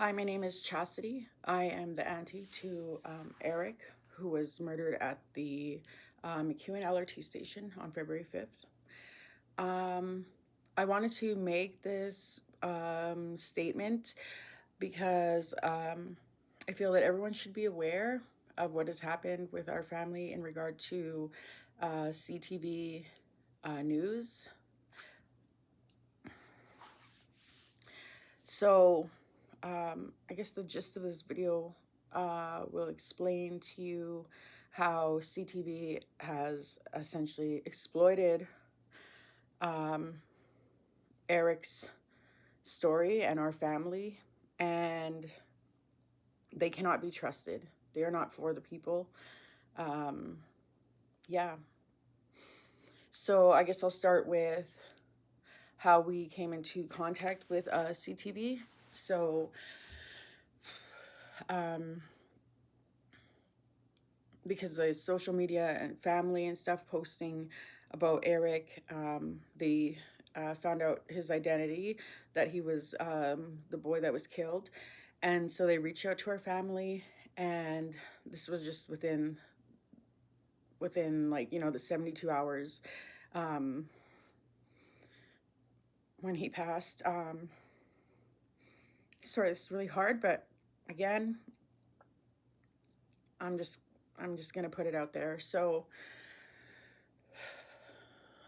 Hi, my name is Chastity. I am the auntie to Eric, who was murdered at the McEwen LRT station on February 5th. I wanted to make this statement because I feel that everyone should be aware of what has happened with our family in regard to CTV news. So, I guess the gist of this video will explain to you how CTV has essentially exploited Eric's story and our family, and they cannot be trusted. They are not for the people. Yeah. So I guess I'll start with how we came into contact with CTV. So, because of social media and family and stuff posting about Eric, they found out his identity, that he was the boy that was killed. And so they reached out to our family, and this was just within like, the 72 hours when he passed. Sorry, this is really hard, but again, I'm just gonna put it out there. So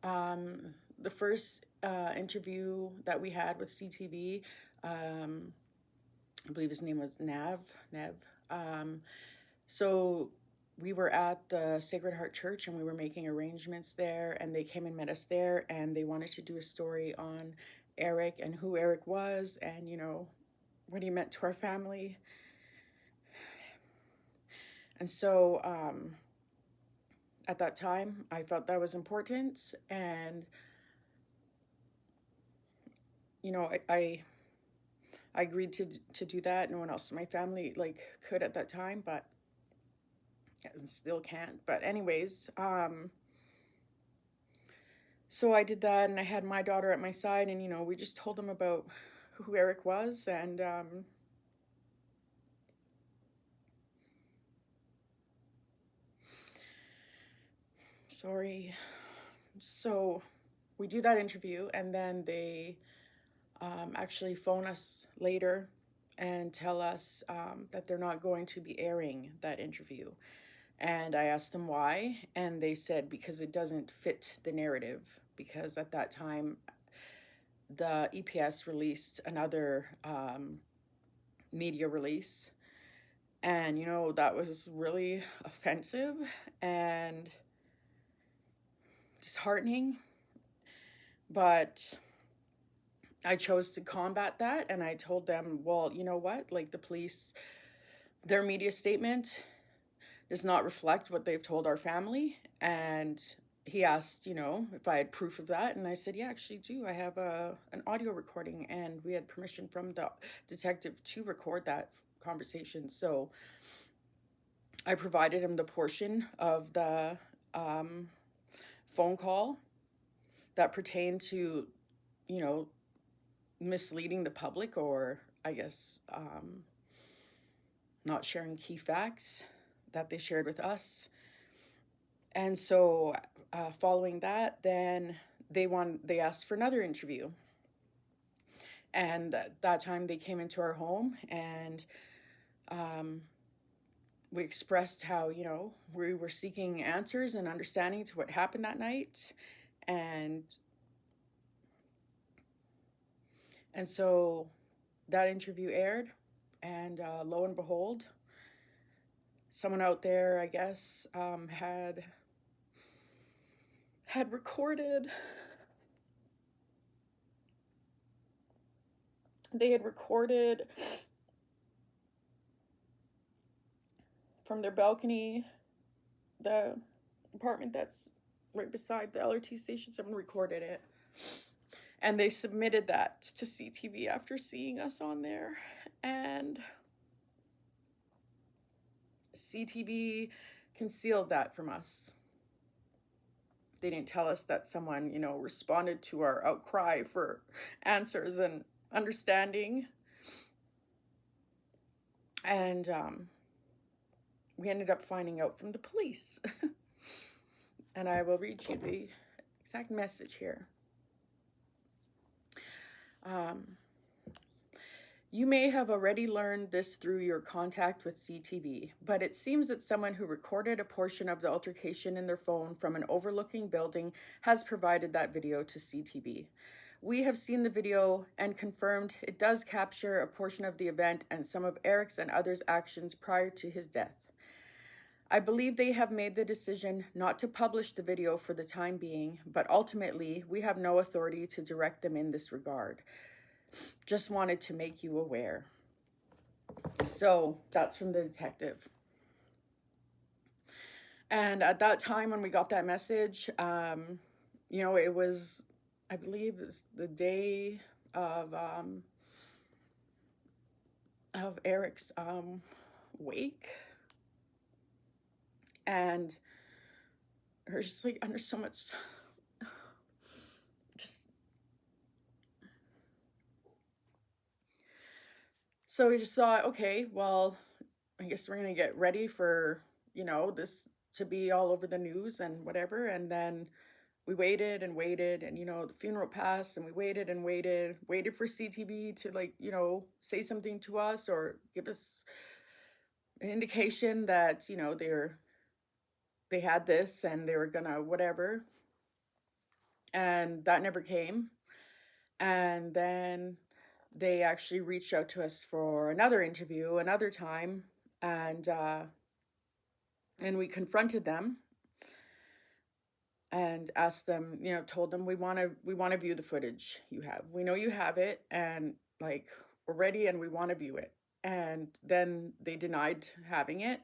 the first interview that we had with CTV, I believe his name was Nev. So we were at the Sacred Heart Church, and we were making arrangements there, and they came and met us there, and they wanted to do a story on Eric and who Eric was, and what he meant to our family. And so at that time, I felt that was important, and I agreed to do that. No one else in my family could at that time, but still can't. But anyways, so I did that, and I had my daughter at my side, and we just told them about who Eric was, and sorry. So we do that interview, and then they actually phone us later and tell us that they're not going to be airing that interview. And I asked them why, and they said because it doesn't fit the narrative, because at that time the EPS released another media release, and that was really offensive and disheartening. But I chose to combat that, and I told them, well, you know what, like, the police, their media statement does not reflect what they've told our family. And he asked, if I had proof of that, and I said, yeah, I actually do. I have an audio recording, and we had permission from the detective to record that conversation. So I provided him the portion of the phone call that pertained to, misleading the public, or I guess not sharing key facts that they shared with us. And so following that, then they asked for another interview. And that time they came into our home, and we expressed how, we were seeking answers and understanding to what happened that night. And so that interview aired, and lo and behold, someone out there, I guess, had recorded. They had recorded from their balcony, the apartment that's right beside the LRT station. Someone recorded it, and they submitted that to CTV after seeing us on there. And CTV concealed that from us. They didn't tell us that someone, responded to our outcry for answers and understanding. And we ended up finding out from the police. And I will read you the exact message here. You may have already learned this through your contact with CTV, but it seems that someone who recorded a portion of the altercation in their phone from an overlooking building has provided that video to CTV. We have seen the video and confirmed it does capture a portion of the event and some of Eric's and others' actions prior to his death. I believe they have made the decision not to publish the video for the time being, but ultimately we have no authority to direct them in this regard. Just wanted to make you aware. So that's from the detective. And at that time when we got that message, it was, I believe it's the day of Eric's wake. And her just like under so much, just, so we just thought, okay, well, I guess we're gonna get ready for, this to be all over the news and whatever. And then we waited and waited, and the funeral passed, and we waited and waited for CTV to say something to us or give us an indication that they had this and they were gonna whatever. And that never came. And then they actually reached out to us for another interview another time, and we confronted them and asked them, told them we want to view the footage you have. We know you have it, and we're ready and we want to view it. And then they denied having it.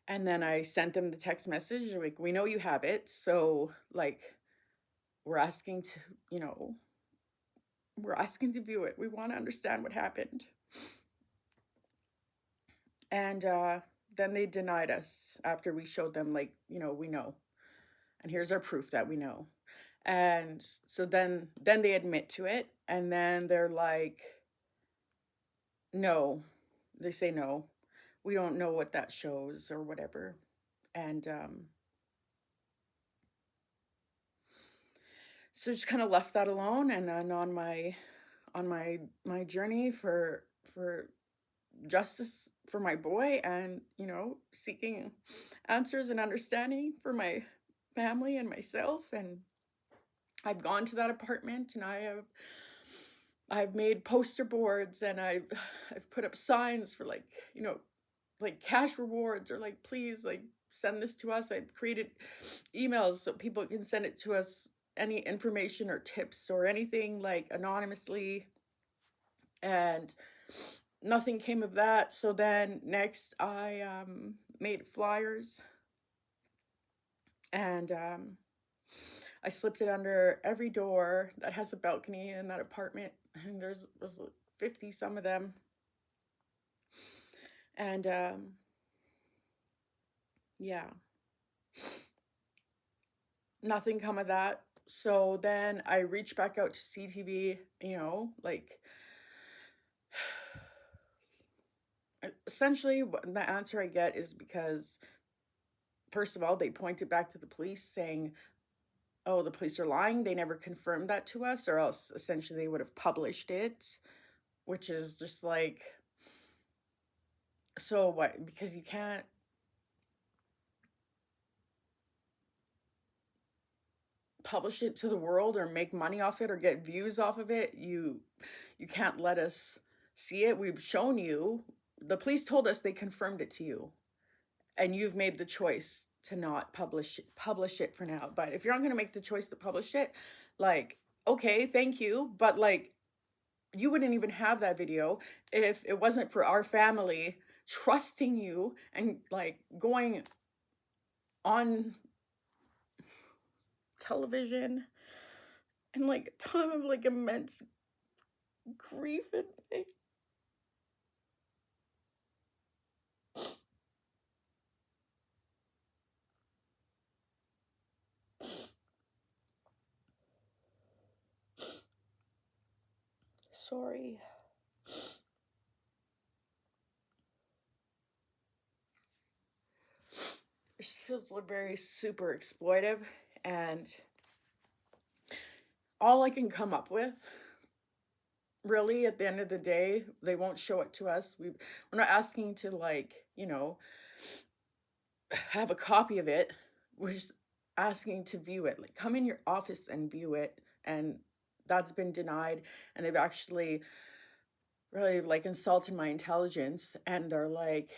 And then I sent them the text message like, we know you have it, so we're asking to, we're asking to view it. We want to understand what happened. And then they denied us after we showed them we know. And here's our proof that we know. And so then they admit to it, and then they're like, no. They say no. We don't know what that shows or whatever. And so just kind of left that alone, and then on my journey for justice for my boy, and seeking answers and understanding for my family and myself. And I've gone to that apartment, and I've made poster boards, and I've put up signs for cash rewards, or please send this to us. I've created emails so people can send it to us, any information or tips or anything anonymously, and nothing came of that. So then next I made flyers, and I slipped it under every door that has a balcony in that apartment, and was 50 some of them. And yeah, nothing come of that. So then I reached back out to CTV, essentially the answer I get is because, first of all, they pointed back to the police saying, oh, the police are lying, they never confirmed that to us, or else essentially they would have published it, which is just so what? Because you can't publish it to the world or make money off it or get views off of it. You can't let us see it. We've shown you. The police told us they confirmed it to you, and you've made the choice to not publish it for now. But if you're not going to make the choice to publish it, okay, thank you, but you wouldn't even have that video if it wasn't for our family trusting you and going on television and a time of immense grief and pain. Sorry. just feels like very super exploitive, and all I can come up with, really, at the end of the day, they won't show it to us. We're not asking to, like, you know, have a copy of it. We're just asking to view it. Like, come in your office and view it. And that's been denied. And they've actually really, like, insulted my intelligence and are like,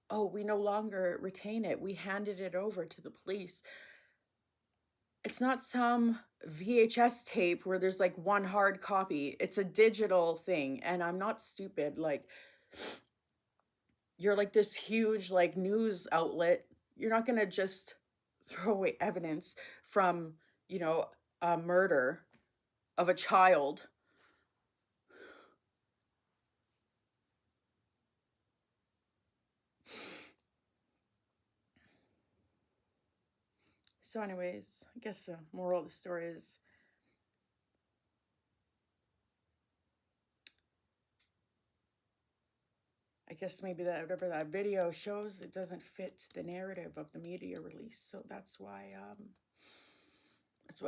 oh, we no longer retain it. We handed it over to the police. It's not some VHS tape where there's like one hard copy. It's a digital thing. And I'm not stupid. Like, you're like this huge like news outlet. You're not going to just throw away evidence from, you know, a murder of a child. So anyways, I guess the moral of the story is, I guess maybe that whatever that video shows, it doesn't fit the narrative of the media release. So that's why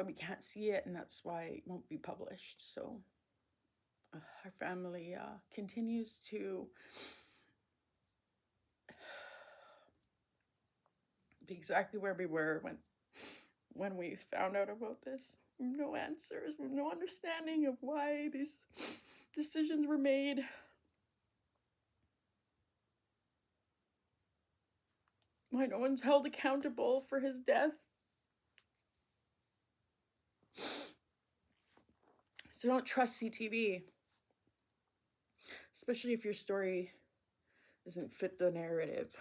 we can't see it, and that's why it won't be published. So our family continues to be exactly where we were when we found out about this. No answers, no understanding of why these decisions were made. Why no one's held accountable for his death. So don't trust CTV, especially if your story doesn't fit the narrative.